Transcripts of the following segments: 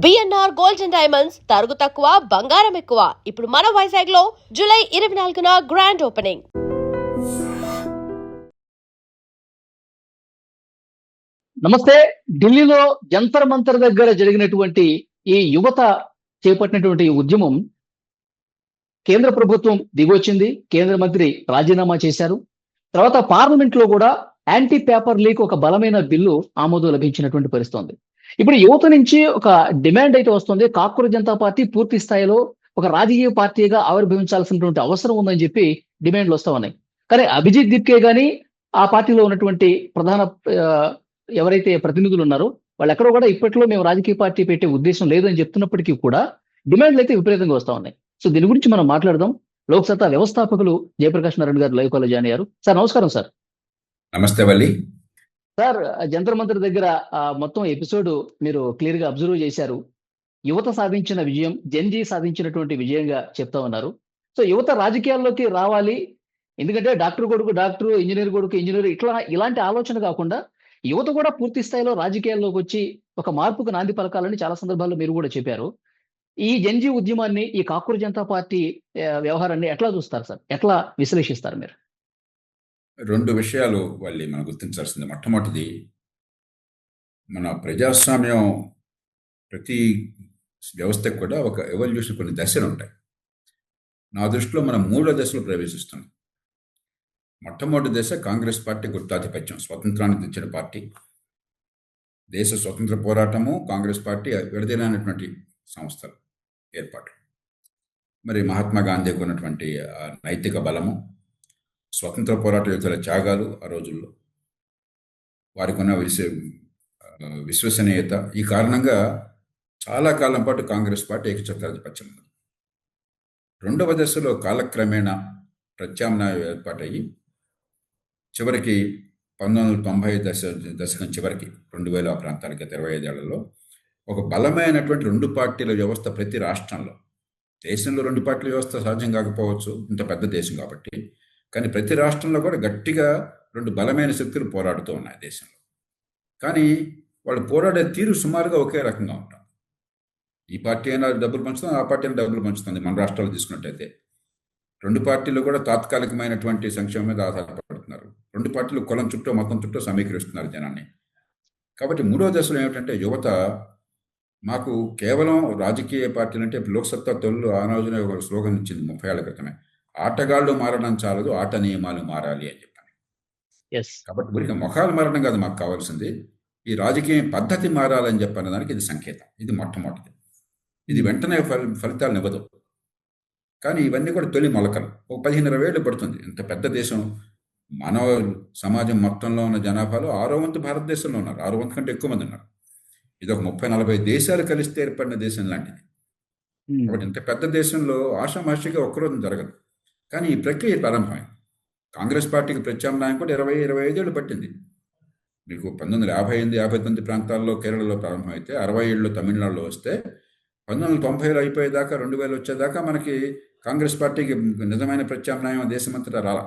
BNR gold and diamonds తరుగు తక్కువ బంగారం ఎక్కువ. ఇప్పుడు మన వైజాగ్ లో జూలై 24న గ్రాండ్ ఓపెనింగ్. నమస్తే. ఢిల్లీలో జంతర్ మంతర్ దగ్గర జరిగినటువంటి ఈ యువత చేపట్టినటువంటి ఉద్యమం కేంద్ర ప్రభుత్వం దిగొచ్చింది. కేంద్ర మంత్రి రాజీనామా చేశారు. తర్వాత పార్లమెంట్ లో కూడా యాంటీ పేపర్ లీక్ ఒక బలమైన బిల్లు ఆమోదం లభించినటువంటి పరిస్థితి ఉంది. ఇప్పుడు యువత నుంచి ఒక డిమాండ్ అయితే వస్తుంది. కాకూర జనతా పార్టీ పూర్తి స్థాయిలో ఒక రాజకీయ పార్టీగా ఆవిర్భవించాల్సినటువంటి అవసరం ఉందని చెప్పి డిమాండ్లు వస్తా ఉన్నాయి. కానీ అభిజిత్ దీప్కే గాని ఆ పార్టీలో ఉన్నటువంటి ప్రధాన ఎవరైతే ప్రతినిధులు ఉన్నారో వాళ్ళు ఎక్కడో కూడా ఇప్పట్లో మేము రాజకీయ పార్టీ పెట్టే ఉద్దేశం లేదని చెప్తున్నప్పటికీ కూడా డిమాండ్లు అయితే విపరీతంగా వస్తా ఉన్నాయి. సో దీని గురించి మనం మాట్లాడదాం. లోక్సత్తా వ్యవస్థాపకులు జయప్రకాష్ నారాయణ గారు లైవ్ కాల్ జాయిన్ అయ్యారు. సార్ నమస్కారం. సార్ నమస్తే వల్లి. సార్, జంతర్ మంతర్ దగ్గర మొత్తం ఎపిసోడ్ మీరు క్లియర్ గా అబ్జర్వ్ చేశారు. యువత సాధించిన విజయం, జెన్జీ సాధించినటువంటి విజయంగా చెప్తా ఉన్నారు. సో యువత రాజకీయాల్లోకి రావాలి, ఎందుకంటే డాక్టర్ కొడుకు డాక్టర్, ఇంజనీర్ కొడుకు ఇంజనీర్, ఇలాంటి ఆలోచన కాకుండా యువత కూడా పూర్తి స్థాయిలో రాజకీయాల్లోకి వచ్చి ఒక మార్పుకు నాంది పలకాలని చాలా సందర్భాల్లో మీరు కూడా చెప్పారు. ఈ జెన్జీ ఉద్యమాన్ని, ఈ కాకూర జనతా పార్టీ వ్యవహారాన్ని ఎట్లా చూస్తారు సార్? ఎట్లా విశ్లేషిస్తారు మీరు? రెండు విషయాలు వల్లి మనం గుర్తించాల్సింది. మొట్టమొదటిది, మన ప్రజాస్వామ్యం ప్రతి వ్యవస్థకు కూడా ఒక ఎవల్యూషన్, కొన్ని దశలు ఉంటాయి. నా దృష్టిలో మనం 3వ దశలో ప్రవేశిస్తున్నాం. మొట్టమొదటి దశ కాంగ్రెస్ పార్టీ గుత్తాధిపత్యం, స్వతంత్రాన్ని తెచ్చిన పార్టీ, దేశ స్వతంత్ర పోరాటము, కాంగ్రెస్ పార్టీ విడదీయనటువంటి సంస్థలు ఏర్పాటు. మరి మహాత్మా గాంధీకి ఉన్నటువంటి నైతిక బలము, స్వతంత్ర పోరాట యోధుల త్యాగాలు, ఆ రోజుల్లో వారికి ఉన్న విశ్వసనీయత, ఈ కారణంగా చాలా కాలం పాటు కాంగ్రెస్ పార్టీ ఏకఛత్రాధిపత్యం ఉంది. రెండవ దశలో కాలక్రమేణా ప్రత్యామ్నాయం ఏర్పాటయ్యి చివరికి 1990 దశకం చివరికి 2000 ప్రాంతానికి 25 ఏళ్లలో ఒక బలమైనటువంటి 2 పార్టీల వ్యవస్థ ప్రతి రాష్ట్రంలో. దేశంలో 2 పార్టీల వ్యవస్థ సాధ్యం కాకపోవచ్చు, ఇంత పెద్ద దేశం కాబట్టి, కానీ ప్రతి రాష్ట్రంలో కూడా గట్టిగా 2 బలమైన శక్తులు పోరాడుతూ ఉన్నాయి దేశంలో. కానీ వాళ్ళు పోరాడే తీరు సుమారుగా ఒకే రకంగా ఉంటాం. ఈ పార్టీ అయినా డబ్బులు పంచుతుంది, ఆ పార్టీ అయినా డబ్బులు పంచుతుంది. మన రాష్ట్రాలు తీసుకున్నట్టయితే 2 పార్టీలు కూడా తాత్కాలికమైనటువంటి సంక్షేమం మీద ఆధారపడుతున్నారు. 2 పార్టీలు కులం చుట్టూ, మతం చుట్టూ సమీకరిస్తున్నారు జనాన్ని. కాబట్టి 3వ దశలో ఏమిటంటే, యువత మాకు కేవలం రాజకీయ పార్టీలు అంటే, లోక్సత్తా తొలి ఆ రోజునే ఒక స్లోగన్ ఇచ్చింది 30 ఏళ్ల క్రితమే, ఆటగాళ్ళు మారడం చాలదు, ఆట నియమాలు మారాలి అని చెప్పాను. కాబట్టి ఊరికి ముఖాలు మారడం కాదు మాకు కావాల్సింది, ఈ రాజకీయ పద్ధతి మారాలని చెప్పిన దానికి ఇది సంకేతం. ఇది మొట్టమొదటిది. ఇది వెంటనే ఫలితాలను ఇవ్వదు, కానీ ఇవన్నీ కూడా తొలి మొలకలు. ఒక 15-20 ఏళ్ళు పడుతుంది. ఇంత పెద్ద దేశం, మానవ సమాజం మొత్తంలో ఉన్న జనాభాలో 6వ వంతు భారతదేశంలో ఉన్నారు. 6వ వంతు కంటే ఎక్కువ మంది ఉన్నారు. ఇది ఒక 30-40 దేశాలు కలిస్తే ఏర్పడిన దేశం లాంటిది. కాబట్టి ఇంత పెద్ద దేశంలో ఆషామాషిగా ఒక్కరోజు జరగదు. కానీ ఈ ప్రక్రియ ప్రారంభమైంది. కాంగ్రెస్ పార్టీకి ప్రత్యామ్నాయం కూడా 20-25 ఏళ్ళు పట్టింది. మీకు 1958-59 ప్రాంతాల్లో కేరళలో ప్రారంభమైతే, 60 ఏళ్ళు తమిళనాడులో వస్తే, 1990లో అయిపోయేదాకా, 2000 వచ్చేదాకా మనకి కాంగ్రెస్ పార్టీకి నిజమైన ప్రత్యామ్నాయం దేశమంతటా రాలా.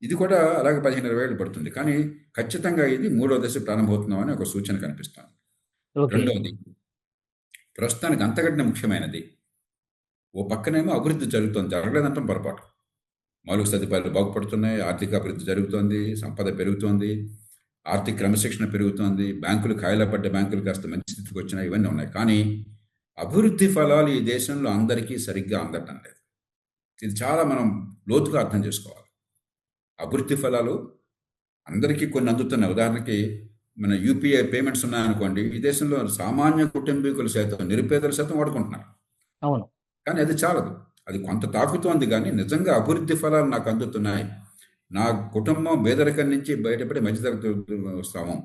ఇది కూడా అలాగే 15-20 ఏళ్ళు పడుతుంది. కానీ ఖచ్చితంగా ఇది 3వ దశ ప్రారంభమవుతున్నామని ఒక సూచన కనిపిస్తుంది. రెండవది, ప్రస్తుతానికి అంతకంటే ముఖ్యమైనది, ఓ పక్కనేమో అభివృద్ధి జరుగుతుంది, జరగలేదంటాం పొరపాటు. మౌలిక సదుపాయాలు బాగుపడుతున్నాయి, ఆర్థిక అభివృద్ధి జరుగుతోంది, సంపద పెరుగుతోంది, ఆర్థిక క్రమశిక్షణ పెరుగుతోంది, బ్యాంకులు ఖాళీపడ్డ బ్యాంకులు కాస్త మంచి స్థితికి వచ్చినాయి, ఇవన్నీ ఉన్నాయి. కానీ అభివృద్ధి ఫలాలు ఈ దేశంలో అందరికీ సరిగ్గా అందటం లేదు. ఇది చాలా మనం లోతుగా అర్థం చేసుకోవాలి. అభివృద్ధి ఫలాలు అందరికీ కొన్ని అందుతున్నాయి. ఉదాహరణకి మన యూపీఐ పేమెంట్స్ ఉన్నాయనుకోండి, ఈ దేశంలో సామాన్య కుటుంబీకులు సైతం, నిరుపేదలు సైతం వాడుకుంటున్నారు. అవును, కానీ అది చాలదు. అది కొంత తాకుతోంది, కానీ నిజంగా అభివృద్ధి ఫలాలు నాకు అందుతున్నాయి, నా కుటుంబం పేదరికం నుంచి బయటపడి మధ్యతరగతి వస్తాము,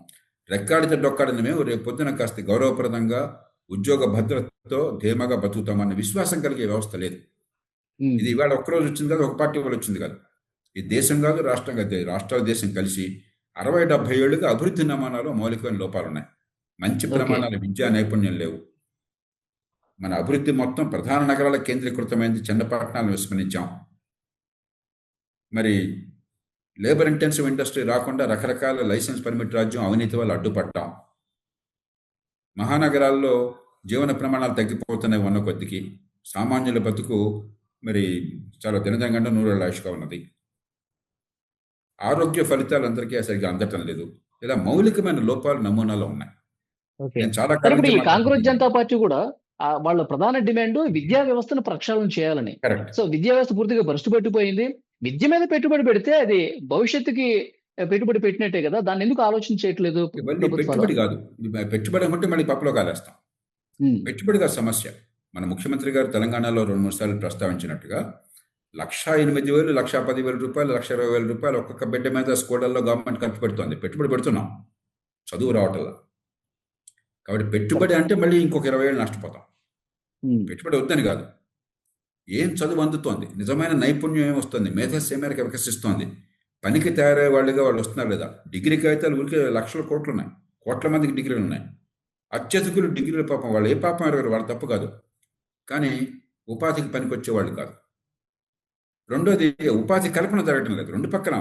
రెక్కాడితే డొక్కాడిన మేము రేపు పొద్దున కాస్త గౌరవప్రదంగా ఉద్యోగ భద్రతతో ధీమాగా బతుకుతామన్న విశ్వాసం కలిగే వ్యవస్థ లేదు. ఇది ఇవాళ ఒక్కరోజు వచ్చింది కాదు, ఒక పార్టీ వాళ్ళు వచ్చింది కాదు. ఈ దేశం కాదు, రాష్ట్రం కాదు, రాష్ట్రాల దేశం కలిసి 60-70 ఏళ్ళుగా అభివృద్ధి నమూనాలో మౌలికమైన లోపాలు ఉన్నాయి. మంచి ప్రమాణాలు, విద్యా నైపుణ్యం లేవు. మన అభివృద్ధి మొత్తం ప్రధాన నగరాల కేంద్రీకృతమైంది, చిన్న పట్టణాలను విస్మరించాం. మరి లేబర్ ఇంటెన్సివ్ ఇండస్ట్రీ రాకుండా రకరకాల లైసెన్స్ పర్మిట్ రాజ్యం, అవినీతి వల్ల అడ్డుపడ్డాం. మహానగరాల్లో జీవన ప్రమాణాలు తగ్గిపోతున్నాయి ఉన్న కొద్దికి. సామాన్యుల బతుకు మరి చాలా దినదినగంట నూరేళ్ల ఆయుష్గా ఉన్నది. ఆరోగ్య ఫలితాలు అందరికీ సరిగ్గా అందటం లేదు. ఇలా మౌలికమైన లోపాలు నమూనాలో ఉన్నాయి. ఓకే. నేను చాలా మరి కాలం ఇప్పుడు నుంచి ఈ కాంగ్రెస్ మాట్లాడుతున్నాను. జనతా పార్టీ కూడా వాళ్ళ ప్రధాన డిమాండ్ విద్యా వ్యవస్థను ప్రక్షాళన చేయాలని. కరెక్ట్. సో విద్యా వ్యవస్థ పూర్తిగా భ్రష్టు పట్టిపోయింది. విద్య మీద పెట్టుబడి పెడితే అది భవిష్యత్తుకి పెట్టుబడి పెట్టినట్టే కదా! దాన్ని ఎందుకు ఆలోచన చేయట్లేదు ఇవన్నీ ప్రభుత్వాలు? పెట్టుబడి కాదు. పెట్టుబడి అనుకుంటే మళ్ళీ పప్పులో కాలేస్తాం. హ్మ్. పెట్టుబడిగా సమస్య. మన ముఖ్యమంత్రి గారు తెలంగాణలో 2-3 సార్లు ప్రస్తావించినట్టుగా 1,08,000, 1,10,000 రూపాయలు, 1,20,000 రూపాయలు ఒక్కొక్క బిడ్డ మీద స్కూళ్ళల్లో గవర్నమెంట్ ఖర్చు పెడుతోంది. పెట్టుబడి పెడుతున్నాం. చదువు రావటంలా. కాబట్టి పెట్టుబడి అంటే మళ్ళీ ఇంకొక 20 ఏళ్ళు నష్టపోతాం. హ్మ్. పెట్టుబడి వద్దని కాదు. ఏం చదువు అందుతోంది? నిజమైన నైపుణ్యం ఏమొస్తుంది? మేధస్సు ఏ మేరకు వికసిస్తోంది? పనికి తయారయ్యే వాళ్ళుగా వాళ్ళు వస్తున్నారు లేదా? డిగ్రీ కాగితాలు ఊరికే లక్షల కోట్లు ఉన్నాయి. కోట్ల మందికి డిగ్రీలు ఉన్నాయి. అత్యధికులు డిగ్రీల పాపం వాళ్ళు ఏ పాపం ఎరగరు, వాళ్ళ తప్పు కాదు. కానీ ఉపాధికి పనికొచ్చేవాళ్ళు కాదు. రెండోది ఉపాధి కల్పన జరగటం లేదు. రెండు పక్కన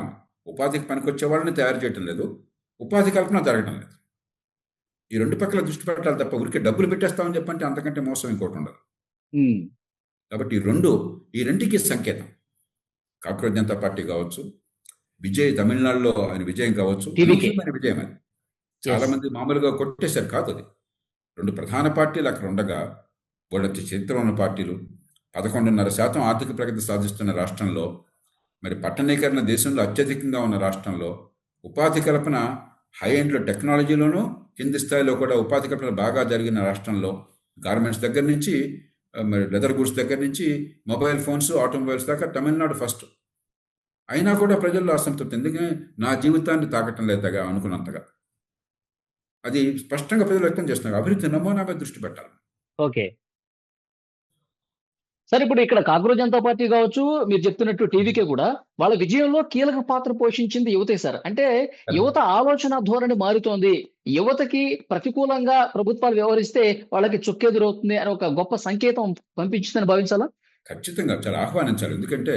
ఉపాధికి పనికొచ్చే వాళ్ళని తయారు చేయటం లేదు, ఉపాధి కల్పన జరగటం లేదు. ఈ రెండు పక్కల దృష్టి పెట్టాలి తప్ప ఊరికే డబ్బులు పెట్టేస్తామని చెప్పంటే అంతకంటే మోసం ఇంకోటి ఉండదు. హ్మ్. కాబట్టి ఈ రెండుకి సంకేతం. కాంగ్రెస్ జనతా పార్టీ కావచ్చు, విజయ్ తమిళనాడులో ఆయన విజయం కావచ్చు, టీవీకే. అనూహ్యమైన విజయం అది. చాలా మంది మామూలుగా కొట్టేశారు కాదు అది. రెండు ప్రధాన పార్టీలు అక్కడ ఉండగా వాళ్ళకి చరిత్ర ఉన్న పార్టీలు 11.5% ఆర్థిక ప్రగతి సాధిస్తున్న రాష్ట్రంలో, మరి పట్టణీకరణ దేశంలో అత్యధికంగా ఉన్న రాష్ట్రంలో, ఉపాధి కల్పన హై ఎండ్లో టెక్నాలజీలోనూ కింది స్థాయిలో కూడా ఉపాధి కల్పన బాగా జరిగిన రాష్ట్రంలో, గార్మెంట్స్ దగ్గర నుంచి మరి లెదర్ గూడ్స్ దగ్గర నుంచి మొబైల్ ఫోన్స్, ఆటోమొబైల్స్ దాకా తమిళనాడు ఫస్ట్. అయినా కూడా ప్రజల్లో అసంతృప్తి. ఎందుకని నా జీవితాన్ని తాకటం లేదగా అనుకున్నంతగా. అది స్పష్టంగా ప్రజలు వ్యక్తం చేస్తున్నారు. అభివృద్ధి నమూనా మీద దృష్టి పెట్టాలి. ఓకే. సరే ఇప్పుడు ఇక్కడ కాంగ్రెస్ జనతా పార్టీ కావచ్చు, మీరు చెప్తున్నట్టు టీవీకే కూడా వాళ్ళ విజయంలో కీలక పాత్ర పోషించింది యువతే సార్. అంటే యువత ఆలోచన ధోరణి మారుతోంది. యువతకి ప్రతికూలంగా ప్రభుత్వాలు వ్యవహరిస్తే వాళ్ళకి చుక్కెదురవుతుంది అని ఒక గొప్ప సంకేతం పంపించిందని భావించాలా? ఖచ్చితంగా చాలా ఆహ్వానించాలి. ఎందుకంటే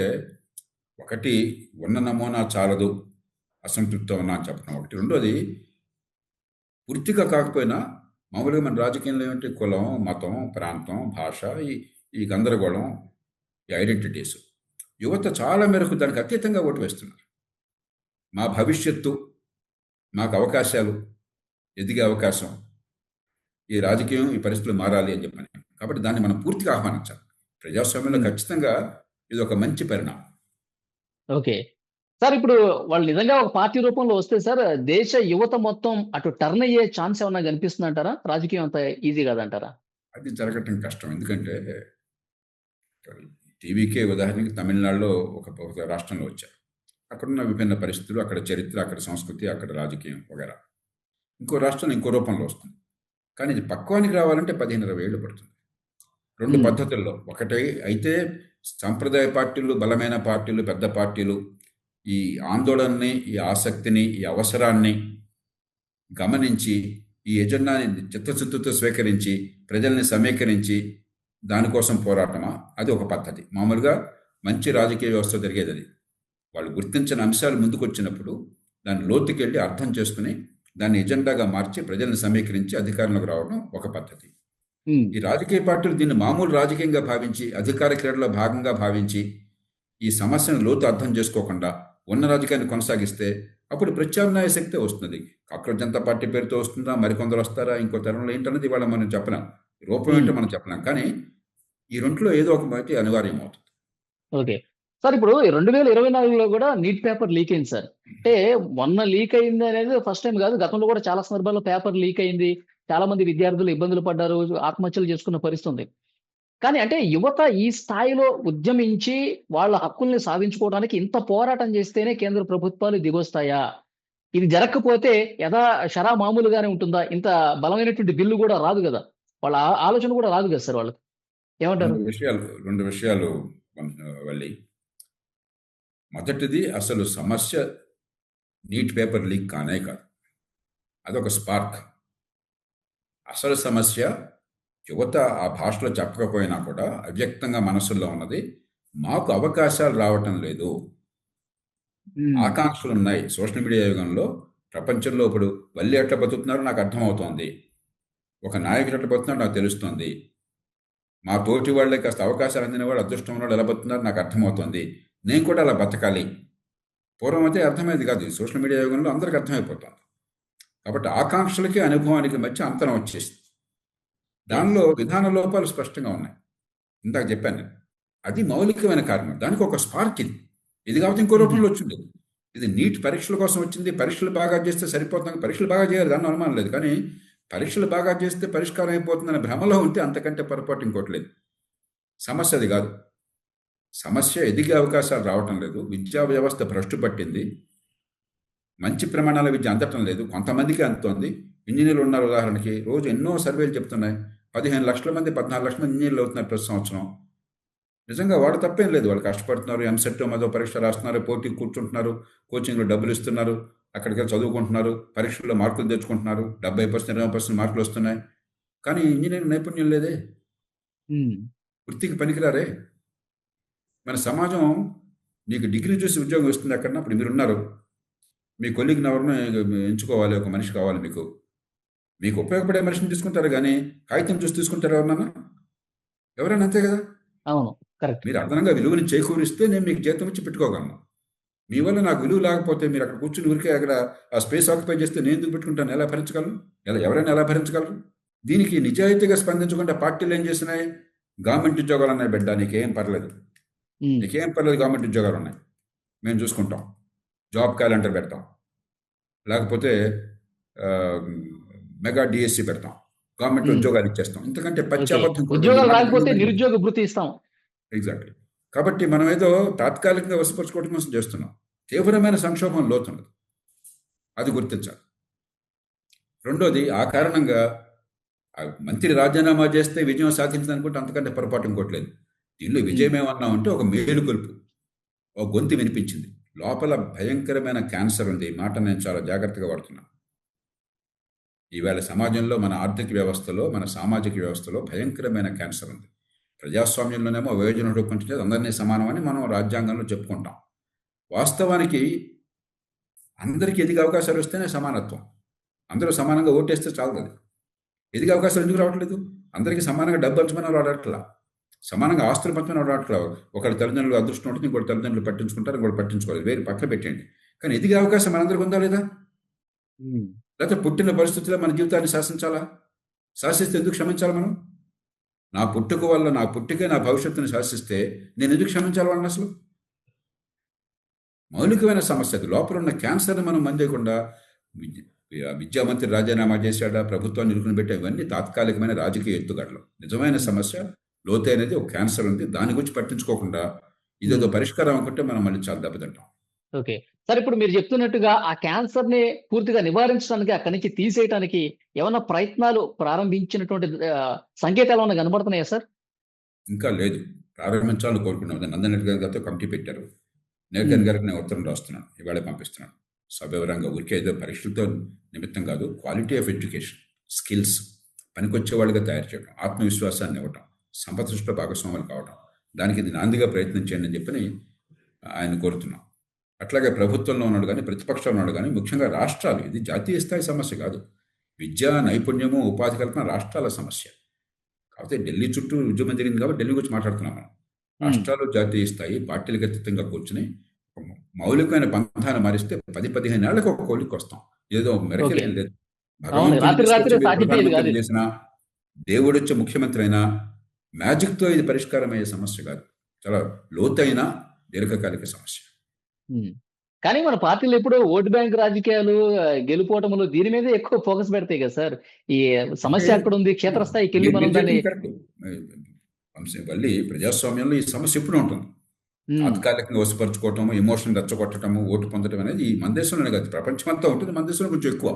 ఒకటి ఉన్న నమూనా చాలదు, అసంతృప్తితో ఉన్నా అని చెప్పడం ఒకటి. రెండోది పూర్తిగా కాకపోయినా మామూలుగా మన రాజకీయంలో ఏమిటి కులం, మతం, ప్రాంతం, భాష, ఈ గందరగోళం, ఈ ఐడెంటిటీస్. యువత చాలా మేరకు దానికి అతీతంగా ఓటు వేస్తున్నారు. మా భవిష్యత్తు, మాకు అవకాశాలు, ఎదిగే అవకాశం, ఈ రాజకీయం, ఈ పరిస్థితులు మారాలి అని చెప్పని. కాబట్టి దాన్ని మనం పూర్తిగా ఆహ్వానించాలి. ప్రజాస్వామ్యంలో ఖచ్చితంగా ఇది ఒక మంచి పరిణామం. ఓకే. సార్ ఇప్పుడు వాళ్ళు నిజంగా ఒక పార్టీ రూపంలో వస్తే సార్ దేశ యువత మొత్తం అటు టర్న్ అయ్యే ఛాన్స్ ఏమన్నా కనిపిస్తుందంటారా? రాజకీయం అంత ఈజీ కాదంటారా? అది జరగటం కష్టం. ఎందుకంటే టీవీకే ఉదాహరణకి తమిళనాడులో ఒక రాష్ట్రంలో వచ్చారు. అక్కడున్న విభిన్న పరిస్థితులు, అక్కడ చరిత్ర, అక్కడ సంస్కృతి, అక్కడ రాజకీయం వగేరా. ఇంకో రాష్ట్రంలో ఇంకో రూపంలో వస్తుంది. కానీ ఇది పక్వానికి రావాలంటే 15-20 ఏళ్ళు పడుతుంది. రెండు పద్ధతుల్లో. ఒకటి అయితే సాంప్రదాయ పార్టీలు, బలమైన పార్టీలు, పెద్ద పార్టీలు ఈ ఆందోళనని, ఈ ఆసక్తిని, ఈ అవసరాన్ని గమనించి ఈ ఎజెండాని చిత్తశుద్ధితో స్వీకరించి ప్రజల్ని సమీకరించి దానికోసం పోరాటమా, అది ఒక పద్ధతి. మామూలుగా మంచి రాజకీయ వ్యవస్థ జరిగేది అది. వాళ్ళు గుర్తించిన అంశాలు ముందుకు వచ్చినప్పుడు దాన్ని లోతుకెళ్ళి అర్థం చేసుకుని దాన్ని ఎజెండాగా మార్చి ప్రజల్ని సమీకరించి అధికారంలోకి రావడం ఒక పద్ధతి. ఈ రాజకీయ పార్టీలు దీన్ని మామూలు రాజకీయంగా భావించి, అధికార క్రీడలో భాగంగా భావించి ఈ సమస్యను లోతు అర్థం చేసుకోకుండా ఉన్న రాజకీయాన్ని కొనసాగిస్తే అప్పుడు ప్రత్యామ్నాయ శక్తి వస్తుంది. కాంగ్రెస్ జనతా పార్టీ పేరుతో వస్తుందా, మరికొందరు వస్తారా, ఇంకో తరంలో ఏంటన్నది ఇవాళ మనం చెప్పలేం. రూపం ఏంటో మనం చెప్పలేం. కానీ ఈ రెండులో ఏదో ఒక బయట అనివార్యం అవుతుంది. ఓకే. సార్ ఇప్పుడు 2024లో కూడా నీట్ పేపర్ లీక్ అయింది సార్. అంటే మొన్న లీక్ అయింది అనేది ఫస్ట్ టైం కాదు. గతంలో కూడా చాలా సందర్భాల్లో పేపర్ లీక్ అయింది. చాలా మంది విద్యార్థులు ఇబ్బందులు పడ్డారు. ఆత్మహత్యలు చేసుకున్న పరిస్థితి ఉంది. కానీ అంటే యువత ఈ స్థాయిలో ఉద్యమించి వాళ్ళ హక్కుల్ని సాధించుకోవడానికి ఇంత పోరాటం చేస్తేనే కేంద్ర ప్రభుత్వాలు దిగొస్తాయా? ఇది జరగకపోతే షరా మామూలుగానే ఉంటుందా? ఇంత బలమైనటువంటి బిల్లు కూడా రాదు గదా! వాళ్ళ ఆలోచన కూడా రాదు కదా సార్ వాళ్ళకి. ఏమంటారు? రెండు విషయాలు వల్లి. మొదటిది అసలు సమస్య నీట్ పేపర్ లీక్ కానే కాదు. అదొక స్పార్క్. అసలు సమస్య యువత ఆ భాషలో చెప్పకపోయినా కూడా అవ్యక్తంగా మనసుల్లో ఉన్నది, మాకు అవకాశాలు రావటం లేదు, ఆకాంక్షలు ఉన్నాయి. సోషల్ మీడియా యుగంలో ప్రపంచంలో ఇప్పుడు వల్లి ఎట్లా బతుకుతున్నారో నాకు అర్థమవుతోంది. ఒక నాయకుడు ఎట్లా పోతున్నాడు నాకు తెలుస్తుంది. మా తోటి వాళ్ళకి కాస్త అవకాశాలు అందిన వాళ్ళు, అదృష్టం వాళ్ళు ఎలా బతున్నారు నాకు అర్థమవుతుంది. నేను కూడా అలా బతకాలి. పూర్వం అయితే అర్థమయ్యేది కాదు. ఈ సోషల్ మీడియా యుగంలో అందరికీ అర్థమైపోతుంది. కాబట్టి ఆకాంక్షలకి అనుభవానికి మధ్య అంతరం వచ్చేసింది. దానిలో విధాన లోపాలు స్పష్టంగా ఉన్నాయి. ఇందాక చెప్పాను నేను. అది మౌలికమైన కారణం. దానికి ఒక స్పార్క్ ఇది. ఇది కాబట్టి ఇంకో రూపంలో వచ్చింది. ఇది నీట్ పరీక్షల కోసం వచ్చింది. పరీక్షలు బాగా చేస్తే సరిపోతుంది. పరీక్షలు బాగా చేయాలి, దాన్ని అనుమానం లేదు. కానీ పరీక్షలు బాగా చేస్తే పరిష్కారం అయిపోతుందనే భ్రమలో ఉంటే అంతకంటే పొరపాటు ఇంకోటి లేదు. సమస్య అది కాదు. సమస్య ఎదిగే అవకాశాలు రావటం లేదు. విద్యా వ్యవస్థ భ్రష్టు పట్టింది. మంచి ప్రమాణాల విద్య అందటం లేదు. కొంతమందికి అందుతోంది. ఇంజనీర్లు ఉన్నారు. ఉదాహరణకి రోజు ఎన్నో సర్వేలు చెప్తున్నాయి. 15 లక్షల మంది 14 లక్షల మంది ఇంజనీర్లు అవుతున్నారు ప్రతి సంవత్సరం. నిజంగా వాడు తప్పేం లేదు. వాళ్ళు కష్టపడుతున్నారు. ఎంసెట్ మదో పరీక్ష రాస్తున్నారు. పోటీకి కూర్చుంటున్నారు. కోచింగ్లో డబ్బులు ఇస్తున్నారు. అక్కడికి చదువుకుంటున్నారు. పరీక్షల్లో మార్కులు తెచ్చుకుంటున్నారు. 70% 20% మార్కులు వస్తున్నాయి. కానీ ఇంజనీరింగ్ నైపుణ్యం లేదే. వృత్తికి పనికిరారే. మన సమాజం నీకు డిగ్రీ చూసి ఉద్యోగం వస్తుంది అక్కడ. అప్పుడు మీరున్నారు. మీ కొలీగ్ని ఎవరినో ఎంచుకోవాలి. ఒక మనిషి కావాలి మీకు ఉపయోగపడే మనిషిని తీసుకుంటారు. కానీ కాగితం చూసి తీసుకుంటారు ఎవరైనా అంతే కదా. అవును, కరెక్ట్. మీరు అదనంగా విలువని చేకూరిస్తే నేను మీకు జీతం ఇచ్చి పెట్టుకోగలను. మీ వల్ల నాకు విలువ లేకపోతే మీరు అక్కడ కూర్చుని ఊరికే అక్కడ ఆ స్పేస్ ఆక్యుపై చేస్తే నేను ఎందుకు పెట్టుకుంటాను? ఎలా భరించగలను? ఎవరైనా ఎలా భరించగలరు? దీనికి నిజాయితీగా స్పందించకుండా పార్టీలు ఏం చేసినాయి? గవర్నమెంట్ ఉద్యోగాలు ఉన్నాయి బిడ్డ, నీకేం పర్లేదు గవర్నమెంట్ ఉద్యోగాలు ఉన్నాయి, మేము చూసుకుంటాం, జాబ్ క్యాలెండర్ పెడతాం, లేకపోతే మెగా డిఎస్సి పెడతాం, గవర్నమెంట్ ఉద్యోగాలు ఇచ్చేస్తాం. ఇంతకంటే పశ్చాబద్ధం ఉద్యోగాలు రాకపోతే నిరుద్యోగ భృతి ఇస్తాం. ఎగ్జాక్ట్లీ. కాబట్టి మనం ఏదో తాత్కాలికంగా వసపరుచుకోవడం కోసం చేస్తున్నాం. తీవ్రమైన సంక్షోభం లోతున్నది, అది గుర్తించాలి. రెండోది, ఆ కారణంగా మంత్రి రాజీనామా చేస్తే విజయం సాధించిందనుకుంటే అంతకంటే పొరపాటు ఇంకోట్లేదు. దీనిలో విజయం ఏమన్నా ఉంటే ఒక మేలుకొలుపు, ఒక గొంతు వినిపించింది. లోపల భయంకరమైన క్యాన్సర్ ఉంది. ఈ మాట నేను చాలా జాగ్రత్తగా వాడుతున్నాను. ఈవేళ సమాజంలో, మన ఆర్థిక వ్యవస్థలో, మన సామాజిక వ్యవస్థలో భయంకరమైన క్యాన్సర్ ఉంది. ప్రజాస్వామ్యంలోనేమో వయోజనుడు కొంచెం అందరినీ సమానమని మనం రాజ్యాంగంలో చెప్పుకుంటాం. వాస్తవానికి అందరికీ ఎదిగే అవకాశాలు వస్తేనే సమానత్వం. అందరూ సమానంగా ఓటేస్తే చాలు. అది ఎదిగే అవకాశాలు ఎందుకు రావట్లేదు? అందరికీ సమానంగా డబ్బు పంచమని రావట్లా, సమానంగా ఆస్తులు పంచమని రావట్లా. ఒకరి తల్లిదండ్రులు అదృష్టం ఉంటుంది, ఇంకోటి తల్లిదండ్రులు పట్టించుకుంటారు, ఇంకోటి పట్టించుకోవాలి. వేరు పక్కన పెట్టండి. కానీ ఎదిగే అవకాశం మనందరికీ ఉందా లేదా? లేకపోతే పుట్టిన పరిస్థితుల్లో మన జీవితాన్ని శాసించాలా? శాసిస్తే ఎందుకు క్షమించాలి మనం? నా పుట్టుక వల్ల, నా పుట్టుకే నా భవిష్యత్తుని శాసిస్తే నేను ఎందుకు క్షమించాలి వాళ్ళని? అసలు మౌలికమైన సమస్య అది. లోపల ఉన్న క్యాన్సర్ని మనం మందేయకుండా విద్యామంత్రి రాజీనామా చేశాడా, ప్రభుత్వాన్ని నిలుకుని పెట్టా, ఇవన్నీ తాత్కాలికమైన రాజకీయ ఎత్తుగడలు. నిజమైన సమస్య, లోతైనది, ఒక క్యాన్సర్ ఉంది. దాని గురించి పట్టించుకోకుండా ఇదేదో పరిష్కారం అనుకుంటే మనం మళ్ళీ చాలా దెబ్బతింటాం. ఓకే సార్, ఇప్పుడు మీరు చెప్తున్నట్టుగా ఆ క్యాన్సర్ ని పూర్తిగా నివారించడానికి, అక్కడి నుంచి తీసేయడానికి ఏమైనా ప్రయత్నాలు ప్రారంభించినటువంటి సంకేతాలు ఏమైనా కనబడుతున్నాయా సార్? ఇంకా లేదు, ప్రారంభించాలని కోరుకున్నాం. నందన్ రెడ్డి గారితో కమిటీ పెట్టారు. నేర్కన్ గారికి నేను ఉత్తరం రాస్తున్నాను, ఇవాళ పంపిస్తున్నాను. సవివరంగా, ఊరికే ఏదో పరీక్షలతో నిమిత్తం కాదు, క్వాలిటీ ఆఫ్ ఎడ్యుకేషన్, స్కిల్స్, పనికొచ్చే వాళ్ళుగా తయారు చేయడం, ఆత్మవిశ్వాసాన్ని ఇవ్వటం, సంపద సృష్టిలో భాగస్వాములు కావడం, దానికి ఇది నాందిగా ప్రయత్నం చేయండి అని చెప్పని ఆయన కోరుతున్నాం. అట్లాగే ప్రభుత్వంలో ఉన్నాడు కానీ, ప్రతిపక్షంలో ఉన్నాడు కానీ, ముఖ్యంగా రాష్ట్రాలు, ఇది జాతీయ స్థాయి సమస్య కాదు. విద్యా నైపుణ్యము, ఉపాధి కల్పన రాష్ట్రాల సమస్య. కాకపోతే ఢిల్లీ చుట్టూ ఉద్యమం జరిగింది కాబట్టి ఢిల్లీ గురించి మాట్లాడుతున్నాం మనం. రాష్ట్రాలు జాతీయ స్థాయి పార్టీలకు అతీతంగా కూర్చుని మౌలికమైన పంథాన్ని మారిస్తే 10-15 ఏళ్లకు ఒక కోలికి వస్తాం. ఏదో మెరకలు ఏం లేదు. భగవంతుడు చేసిన, దేవుడు వచ్చే ముఖ్యమంత్రి అయినా మ్యాజిక్తో ఇది పరిష్కారం అయ్యే సమస్య కాదు. చాలా లోతైన దీర్ఘకాలిక సమస్య. కానీ మన పార్టీలు ఎప్పుడు ఓటు బ్యాంక్ రాజకీయాలు, గెలుపోవటములు, దీని మీద ఎక్కువ ఫోకస్ పెడతాయి కదా సార్. ఈ సమస్య అక్కడ ఉంది, క్షేత్రస్థాయికి వెళ్ళి మనం దాన్ని మళ్ళీ ప్రజాస్వామ్యంలో ఈ సమస్య ఎప్పుడు ఉంటుంది. తాత్కాలికంగా వసపరుచుకోవటము, ఎమోషన్ రెచ్చగొట్టడము, ఓటు పొందడం అనేది మన దేశంలోనే కాదు, ప్రపంచమంతా ఉంటుంది. మన దేశంలో కొంచెం ఎక్కువ.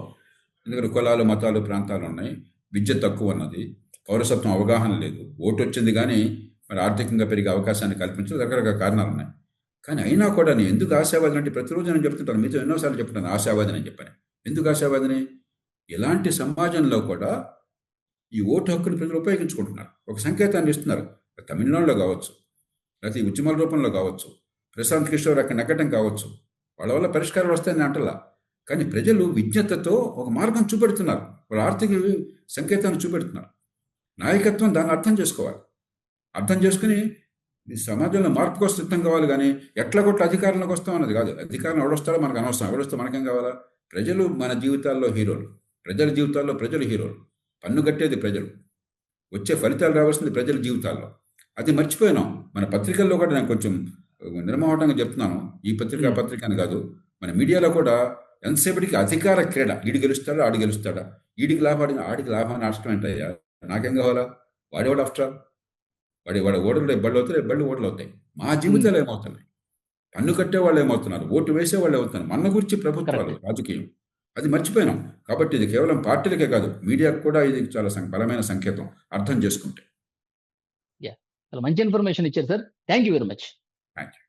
ఎందుకంటే కులాలు, మతాలు, ప్రాంతాలు ఉన్నాయి, విద్య తక్కువ ఉన్నది, పౌరసత్వం అవగాహన లేదు, ఓటు వచ్చింది కానీ మరి ఆర్థికంగా పెరిగే అవకాశాన్ని కల్పించడం, రకరకాల కారణాలు ఉన్నాయి. కానీ అయినా కూడా నేను ఎందుకు ఆశావాదిని అంటే, ప్రతిరోజు నేను చెప్తుంటాను, మీతో ఎన్నోసార్లు చెప్తాను ఆశావాదిని అని చెప్పాను. ఎందుకు ఆశావాదిని? ఇలాంటి సమాజంలో కూడా ఈ ఓటు హక్కుని ప్రజలు ఉపయోగించుకుంటున్నారు, ఒక సంకేతాన్ని ఇస్తున్నారు. తమిళనాడులో కావచ్చు, లేకపోతే ఈ ఉద్యమాల రూపంలో కావచ్చు, ప్రశాంత్ కిషోర్ అక్కడ నెగ్గటం కావచ్చు, వాళ్ళ వల్ల పరిష్కారం వస్తాయని అంటలా. కానీ ప్రజలు విజ్ఞతతో ఒక మార్గం చూపెడుతున్నారు. వాళ్ళ ఆర్థిక సంకేతాన్ని చూపెడుతున్నారు. నాయకత్వం దాన్ని అర్థం చేసుకోవాలి. అర్థం చేసుకుని ఈ సమాజంలో మార్పు కోసం సిద్ధం కావాలి, కానీ ఎట్లా కొట్ల అధికారంలోకి వస్తాం అన్నది కాదు. అధికారం ఎవడొస్తాడో మనకు అనవసరం. ఎవడొస్తే మనకేం కావాలా? ప్రజలు మన జీవితాల్లో హీరోలు, ప్రజల జీవితాల్లో ప్రజలు హీరోలు. పన్ను కట్టేది ప్రజలు, వచ్చే ఫలితాలు రావాల్సింది ప్రజల జీవితాల్లో. అది మర్చిపోయినాం. మన పత్రికల్లో కూడా నేను కొంచెం నిర్మోహటంగా చెప్తున్నాను, ఈ పత్రిక అని కాదు, మన మీడియాలో కూడా ఎంతసేపటికి అధికార క్రీడ. ఈడు గెలుస్తాడా, ఆడు గెలుస్తాడా, ఆడికి లాభాన్ని నష్టం ఏంటయ్యా, నాకేం కావాలా, వాడేవాడు ఆఫ్టర్ ఆల్, వాడి ఓడలు బళ్ళు అవుతాయి, బళ్ళు ఓడలు అవుతాయి. మా జీవితాలు ఏమవుతున్నాయి? పన్ను కట్టే వాళ్ళు ఏమవుతున్నారు, ఓటు వేసే వాళ్ళు ఏమవుతున్నారు, మన గురించి ప్రభుత్వాలు, రాజకీయం. అది మర్చిపోయినాం. కాబట్టి ఇది కేవలం పార్టీలకే కాదు, మీడియాకు కూడా ఇది చాలా బలమైన సంకేతం అర్థం చేసుకుంటే. చాలా మంచి ఇన్ఫర్మేషన్ ఇచ్చారు sir. Thank you very much. Thank you.